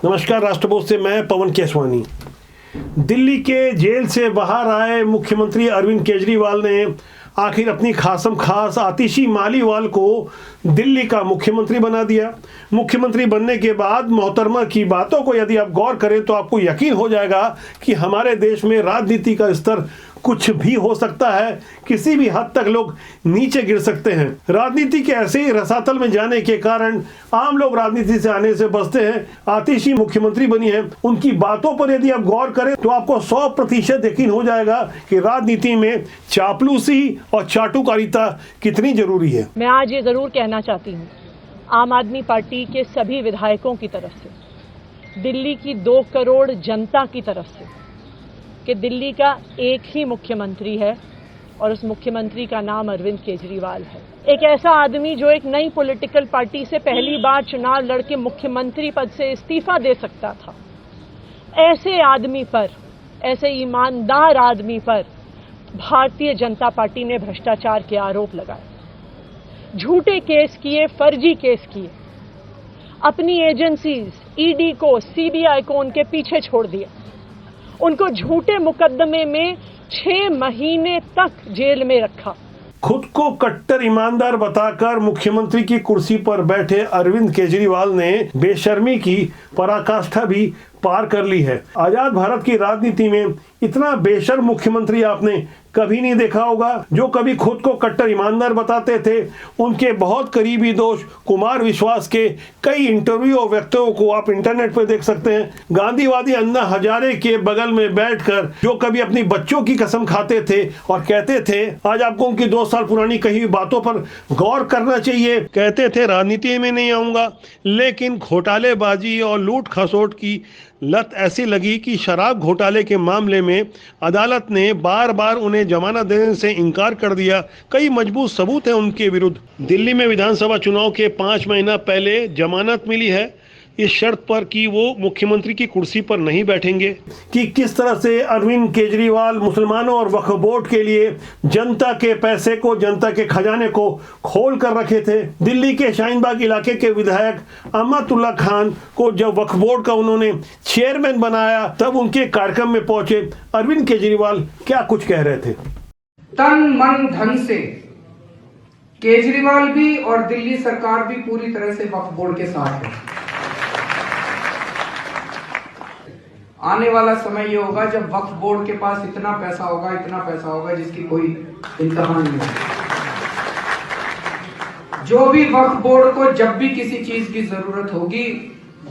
नमस्कार, राष्ट्रबोध से मैं पवन केसवानी। दिल्ली के जेल से बाहर आए मुख्यमंत्री अरविंद केजरीवाल ने आखिर अपनी खासम खास आतिशी मालीवाल को दिल्ली का मुख्यमंत्री बना दिया। मुख्यमंत्री बनने के बाद मोहतरमा की बातों को यदि आप गौर करें तो आपको यकीन हो जाएगा कि हमारे देश में राजनीति का स्तर कुछ भी हो सकता है, किसी भी हद तक लोग नीचे गिर सकते हैं। राजनीति के ऐसे ही रसातल में जाने के कारण आम लोग राजनीति से आने से बचते हैं। आतिशी मुख्यमंत्री बनी है, उनकी बातों पर यदि आप गौर करें तो आपको 100% यकीन हो जाएगा कि राजनीति में चापलूसी और चाटुकारिता कितनी जरूरी है। मैं आज ये जरूर कहना चाहती हूँ आम आदमी पार्टी के सभी विधायकों की तरफ से, दिल्ली की 2 करोड़ जनता की तरफ से, कि दिल्ली का एक ही मुख्यमंत्री है और उस मुख्यमंत्री का नाम अरविंद केजरीवाल है। एक ऐसा आदमी जो एक नई पॉलिटिकल पार्टी से पहली बार चुनाव लड़के मुख्यमंत्री पद से इस्तीफा दे सकता था, ऐसे आदमी पर, ऐसे ईमानदार आदमी पर भारतीय जनता पार्टी ने भ्रष्टाचार के आरोप लगाए, झूठे केस किए, फर्जी केस किए, अपनी एजेंसीज ईडी को, सीबीआई को उनके पीछे छोड़ दिया, उनको झूठे मुकदमे में 6 महीने तक जेल में रखा। खुद को कट्टर ईमानदार बताकर मुख्यमंत्री की कुर्सी पर बैठे अरविंद केजरीवाल ने बेशर्मी की पराकाष्ठा भी पार कर ली है। आजाद भारत की राजनीति में इतना बेशर्म मुख्यमंत्री आपने कभी नहीं देखा होगा। जो कभी खुद को कट्टर ईमानदार बताते थे, उनके बहुत करीबी दोस्त कुमार विश्वास के कई इंटरव्यू और वक्तव्यों को आप इंटरनेट पर देख सकते हैं। गांधीवादी अन्ना हजारे के बगल में बैठकर जो कभी अपनी बच्चों की कसम खाते थे और कहते थे, आज आपको उनकी 2 साल पुरानी कही हुई बातों पर गौर करना चाहिए। कहते थे राजनीति में नहीं आऊंगा, लेकिन घोटालेबाजी और लूट खसोट की लत ऐसी लगी कि शराब घोटाले के मामले में अदालत ने बार बार उन्हें जमानत देने से इनकार कर दिया। कई मजबूत सबूत हैं उनके विरुद्ध। दिल्ली में विधानसभा चुनाव के 5 महीना पहले जमानत मिली है, इस शर्त पर कि वो मुख्यमंत्री की कुर्सी पर नहीं बैठेंगे। कि किस तरह से अरविंद केजरीवाल मुसलमानों और वक्फ बोर्ड के लिए जनता के पैसे को, जनता के खजाने को खोल कर रखे थे। दिल्ली के शाहीनबाग इलाके के विधायक अहमदुल्ला खान को जब वक्फ बोर्ड का उन्होंने चेयरमैन बनाया, तब उनके कार्यक्रम में पहुंचे अरविंद केजरीवाल क्या कुछ कह रहे थे। तन मन धन से केजरीवाल भी और दिल्ली सरकार भी पूरी तरह से वक्फ बोर्ड के साथ है। आने वाला समय ये होगा जब वक्फ बोर्ड के पास इतना पैसा होगा जिसकी कोई इंतहा नहीं है। जो भी वक्फ बोर्ड को जब भी किसी चीज की जरूरत होगी,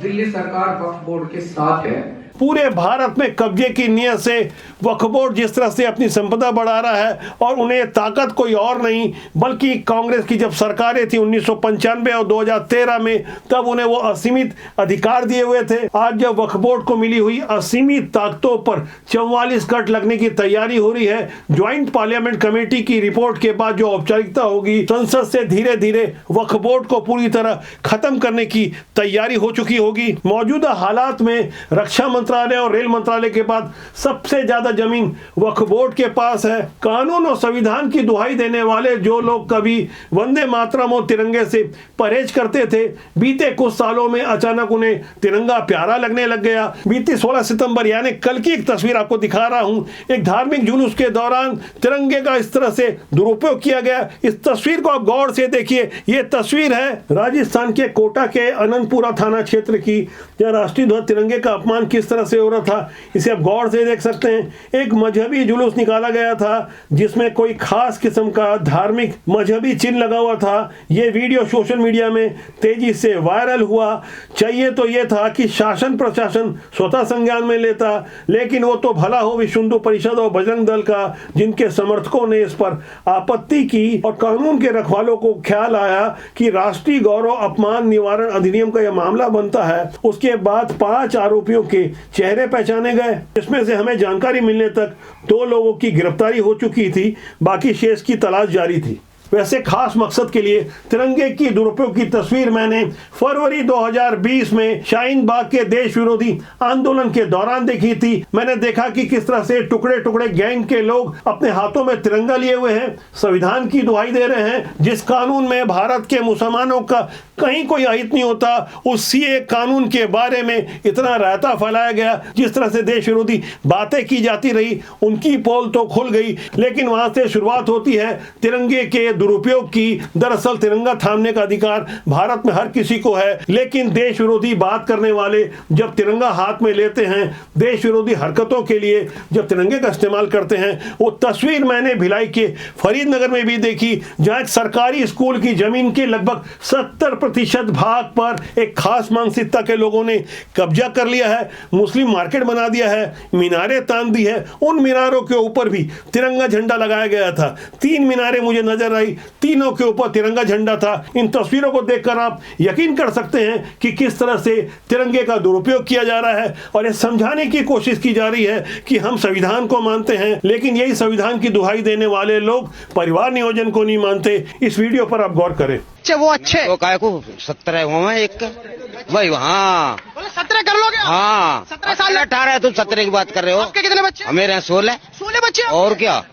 दिल्ली सरकार वक्फ बोर्ड के साथ है। पूरे भारत में कब्जे की नीयत से वक्फ बोर्ड जिस तरह से अपनी संपदा बढ़ा रहा है, और उन्हें ताकत कोई और नहीं बल्कि कांग्रेस की जब सरकारें थी 1995 और 2013 में, तब उन्हें वो असीमित अधिकार दिए हुए थे। आज जब वक्फ बोर्ड को मिली हुई असीमित ताकतों पर 44 कट लगने की तैयारी हो रही है। ज्वाइंट पार्लियामेंट कमेटी की रिपोर्ट के बाद जो औपचारिकता होगी, संसद से धीरे धीरे वक्फ बोर्ड को पूरी तरह खत्म करने की तैयारी हो चुकी होगी। मौजूदा हालात में रक्षा मंत्रालय और रेल मंत्रालय के बाद सबसे ज्यादा जमीन वक्फ बोर्ड के पास है। कानून और संविधान की दुहाई देने वाले जो लोग कभी वंदे मातरम और तिरंगे से परहेज करते थे, बीते कुछ सालों में अचानक उन्हें तिरंगा प्यारा लगने लग गया। बीती 16 सितंबर यानी कल की एक तस्वीर आपको दिखा रहा हूं। एक धार्मिक जुलूस के दौरान तिरंगे का इस तरह से दुरुपयोग किया गया। इस तस्वीर को आप गौर से देखिए। यह तस्वीर है राजस्थान के कोटा के अनंतपुरा थाना क्षेत्र की, जहां राष्ट्रीय ध्वज तिरंगे का अपमान किस तरह से हो रहा था, इसे आप गौर से देख सकते हैं। एक मजहबी जुलूस निकाला गया था जिसमें कोई खास किस्म का धार्मिक मजहबी चिन्ह लगा हुआ था। यह वीडियो सोशल मीडिया में तेजी से वायरल हुआ। चाहिए तो यह था कि शासन प्रशासन स्वतः संज्ञान में लेता, लेकिन वो तो भला हो विश्व हिंदू परिषद और बजरंग दल का, जिनके समर्थकों ने इस पर आपत्ति की और कानून के रखवालों को ख्याल आया कि राष्ट्रीय गौरव अपमान निवारण अधिनियम का यह मामला बनता है। उसके बाद 5 आरोपियों के चेहरे पहचाने गए, जिसमें से हमें जानकारी मिलने तक 2 लोगों की गिरफ्तारी हो चुकी थी, बाकी शेष की तलाश जारी थी। वैसे खास मकसद के लिए तिरंगे की दुरुपयोग की तस्वीर मैंने फरवरी 2020 में शाहीन बाग के देश विरोधी आंदोलन के दौरान देखी थी। मैंने देखा कि किस तरह से टुकड़े टुकड़े गैंग के लोग अपने हाथों में तिरंगा लिए हुए हैं, संविधान की दुहाई दे रहे हैं। जिस कानून में भारत के मुसलमानों का कहीं कोई अहित नहीं होता, उस सीए कानून के बारे में इतना रायता फैलाया गया। जिस तरह से देश विरोधी बातें की जाती रही, उनकी पोल तो खुल गई, लेकिन वहां से शुरुआत होती है तिरंगे के दुरुपयोग की। दरअसल तिरंगा थामने का अधिकार भारत में हर किसी को है, लेकिन देश विरोधी बात करने वाले जब तिरंगा हाथ में लेते हैं, देश विरोधी हरकतों के लिए जब तिरंगे का इस्तेमाल करते हैं, वो तस्वीर मैंने भिलाई के फरीदनगर में भी देखी, जहां एक सरकारी स्कूल की जमीन के लगभग 70% भाग पर एक खास मानसिकता के लोगों ने कब्जा कर लिया है, मुस्लिम मार्केट बना दिया है, मीनारें तान दी है। उन मीनारों के ऊपर भी तिरंगा झंडा लगाया गया था। 3 मीनारें मुझे नजर आई, तीनों के ऊपर तिरंगा झंडा था। इन तस्वीरों को देखकर आप यकीन कर सकते हैं कि किस तरह से तिरंगे का दुरुपयोग किया जा रहा है और ये समझाने की कोशिश की जा रही है कि हम संविधान को मानते हैं, लेकिन यही संविधान की दुहाई देने वाले लोग परिवार नियोजन को नहीं मानते। इस वीडियो पर आप गौर करें। वो अच्छे वो काय को 17 हुआ एक भाई, हाँ 17 कर लोगे? हाँ 17 साल 18 तुम 17 की बात कर रहे हो। आपके कितने बच्चे? मेरे 16 बच्चे। और क्या?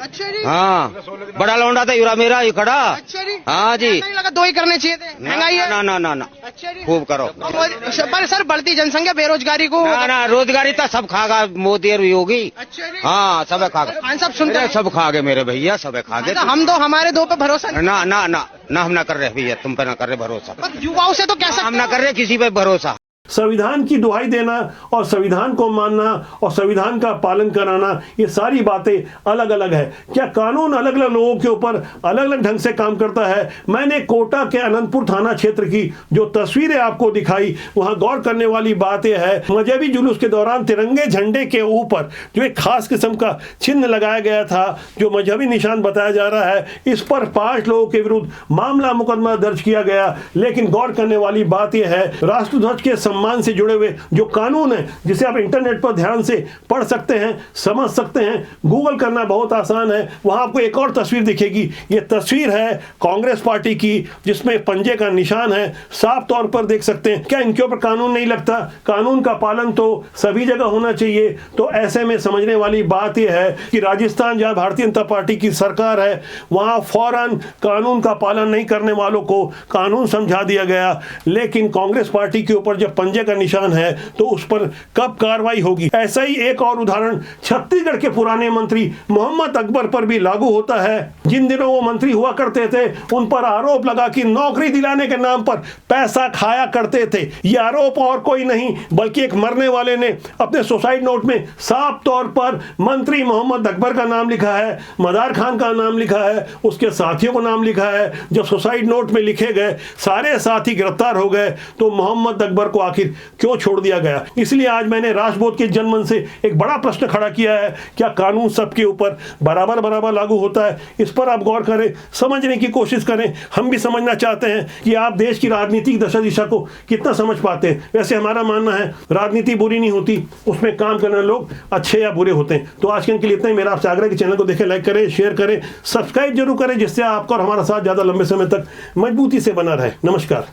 अच्छा जी। हाँ बड़ा लौंडा था युरा मेरा ये खड़ा। अच्छा जी। हाँ जी, नहीं लगा 2 ही करने चाहिए थे, महंगाई है। ना अच्छा जी। खूब करो। पर सर बढ़ती जनसंख्या बेरोजगारी को ना रोजगारी तो सब खागा मोदी और योगी। अच्छा जी। हाँ सब खा गए, खान साहब सुनते हैं? सब खा गए मेरे भैया, सब खा गए। हम तो हमारे 2 पे भरोसा नहीं। ना हम ना कर रहे भैया, तुम पे ना कर रहे भरोसा। पर युवाओं से तो कैसा हम ना कर रहे किसी पे भरोसा। संविधान की दुहाई देना और संविधान को मानना और संविधान का पालन कराना, ये सारी बातें अलग अलग है। क्या कानून अलग अलग लोगों के ऊपर अलग अलग ढंग से काम करता है? मैंने कोटा के अनंतपुर थाना क्षेत्र की जो तस्वीरें आपको दिखाई, वहां गौर करने वाली बात यह है, मजहबी जुलूस के दौरान तिरंगे झंडे के ऊपर जो एक खास किस्म का चिन्ह लगाया गया था, जो मजहबी निशान बताया जा रहा है, इस पर 5 लोगों के विरुद्ध मामला मुकदमा दर्ज किया गया। लेकिन गौर करने वाली बात यह है, राष्ट्रध्वज के सम्मान से जुड़े हुए जो कानून है, जिसे आप इंटरनेट पर ध्यान से पढ़ सकते हैं, समझ सकते हैं, गूगल करना बहुत आसान है, वहां आपको एक और तस्वीर दिखेगी। ये तस्वीर है कांग्रेस पार्टी की, जिसमें पंजे का निशान है, साफ तौर पर देख सकते हैं। क्या इनके ऊपर कानून नहीं लगता? कानून का पालन तो सभी जगह होना चाहिए। तो ऐसे में समझने वाली बात यह है कि राजस्थान, जहां भारतीय जनता पार्टी की सरकार है, वहां फौरन कानून का पालन नहीं करने वालों को कानून समझा दिया गया। लेकिन कांग्रेस पार्टी के ऊपर जब पंजे का निशान है तो उस पर कब कार्रवाई होगी? ऐसा ही एक और उदाहरण छत्तीसगढ़ के पुराने मंत्री मोहम्मद अकबर पर भी लागू होता है। जिन दिनों वो मंत्री हुआ करते थे, उन पर आरोप लगा कि नौकरी दिलाने के नाम पर पैसा खाया करते थे। ये आरोप और कोई नहीं बल्कि एक मरने वाले ने अपने सुसाइड नोट में साफ तौर पर मंत्री मोहम्मद अकबर का नाम लिखा है, मदार खान का नाम लिखा है, उसके साथियों को नाम लिखा है। जब सुसाइड नोट में लिखे गए सारे साथी गिरफ्तार हो गए, तो मोहम्मद अकबर को आखिर क्यों छोड़ दिया गया? इसलिए आज मैंने राष्ट्रबोध के जनमन से एक बड़ा प्रश्न खड़ा किया है, क्या कानून सबके ऊपर बराबर लागू होता है? इस पर आप गौर करें, समझने की कोशिश करें। हम भी समझना चाहते हैं कि आप देश की राजनीतिक दशा दिशा को कितना समझ पाते हैं। वैसे हमारा मानना है राजनीति बुरी नहीं होती, उसमें काम करने लोग अच्छे या बुरे होते हैं। तो आज के लिए इतना ही। मेरा आपसे आग्रह है कि चैनल को देखें, लाइक करें, शेयर करें, सब्सक्राइब जरूर करें, जिससे आपका और हमारा साथ ज्यादा लंबे समय तक मजबूती से बना रहे। नमस्कार।